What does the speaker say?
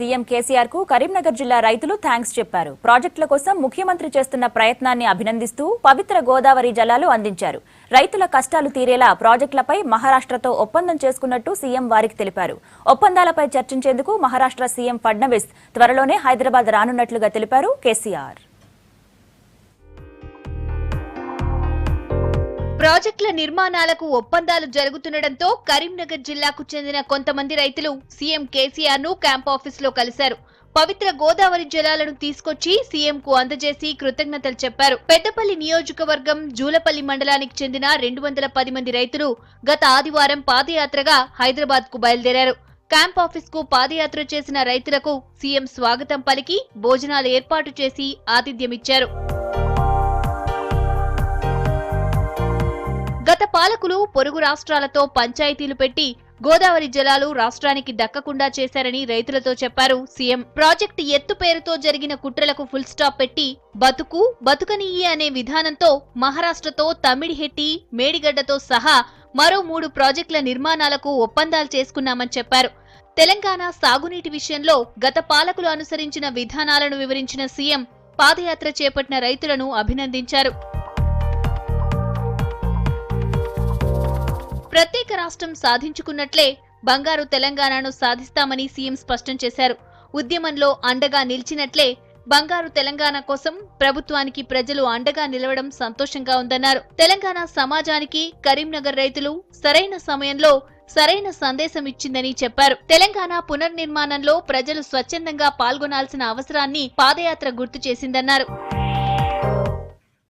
CM KCR కు కరీంనగర్ జిల్లా రైతులు థాంక్స్ చెప్పారు. ప్రాజెక్టుల కోసం ముఖ్యమంత్రి చేస్తున్న ప్రయత్నాన్ని అభినందిస్తూ పవిత్ర గోదావరి జలాలు అందించారు. రైతుల కష్టాలు తీరేలా ప్రాజెక్టులపై మహారాష్ట్రతో ఒప్పందం చేసుకున్నట్టు సీఎం వారికి తెలిపారు. ఒప్పందాలపై చర్చించేందుకు మహారాష్ట్ర సీఎం ఫడ్నవీస్ త్వరలోనే హైదరాబాద్ రానున్నట్లుగా తెలిపారు కేసీఆర్. ప్రాజెక్టుల నిర్మాణాలకు ఒప్పందాలు జరుగుతుండటంతో కరీంనగర్ జిల్లాకు చెందిన కొంతమంది రైతులు సీఎం కేసీఆర్ ను క్యాంప్ ఆఫీసులో కలిశారు. పవిత్ర గోదావరి జలాలను తీసుకొచ్చి సీఎం కు అందజేసి కృతజ్ఞతలు చెప్పారు. పెద్దపల్లి నియోజకవర్గం జూలపల్లి మండలానికి చెందిన 210 మంది రైతులు గత ఆదివారం పాదయాత్రగా హైదరాబాద్ కు బయలుదేరారు. క్యాంప్ ఆఫీస్ కు పాదయాత్ర చేసిన రైతులకు సీఎం స్వాగతం పలికి భోజనాలు ఏర్పాటు చేసి ఆతిథ్యమిచ్చారు. గత పాలకులు పొరుగు రాష్ట్రాలతో పంచాయతీలు పెట్టి గోదావరి జలాలు రాష్ట్రానికి దక్కకుండా చేశారని రైతులతో చెప్పారు సీఎం. ప్రాజెక్టు ఎత్తు పేరుతో జరిగిన కుట్రలకు ఫుల్ స్టాప్ పెట్టి బతుకనియ్యి అనే విధానంతో మహారాష్ట్రతో తమిడిహెట్టి, మేడిగడ్డతో సహా మరో 3 ప్రాజెక్టుల నిర్మాణాలకు ఒప్పందాలు చేసుకున్నామని చెప్పారు. తెలంగాణ సాగునీటి విషయంలో గత పాలకులు అనుసరించిన విధానాలను వివరించిన సీఎం పాదయాత్ర చేపట్టిన రైతులను అభినందించారు. ప్రత్యేక రాష్ట్రం సాధించుకున్నట్లే బంగారు తెలంగాణను సాధిస్తామని సీఎం స్పష్టం చేశారు. ఉద్యమంలో అండగా నిలిచినట్లే బంగారు తెలంగాణ కోసం ప్రభుత్వానికి ప్రజలు అండగా నిలవడం సంతోషంగా ఉందన్నారు. తెలంగాణ సమాజానికి కరీంనగర్ రైతులు సరైన సమయంలో సరైన సందేశం ఇచ్చిందని చెప్పారు. తెలంగాణ పునర్నిర్మాణంలో ప్రజలు స్వచ్ఛందంగా పాల్గొనాల్సిన అవసరాన్ని పాదయాత్ర గుర్తు చేసిందన్నారు.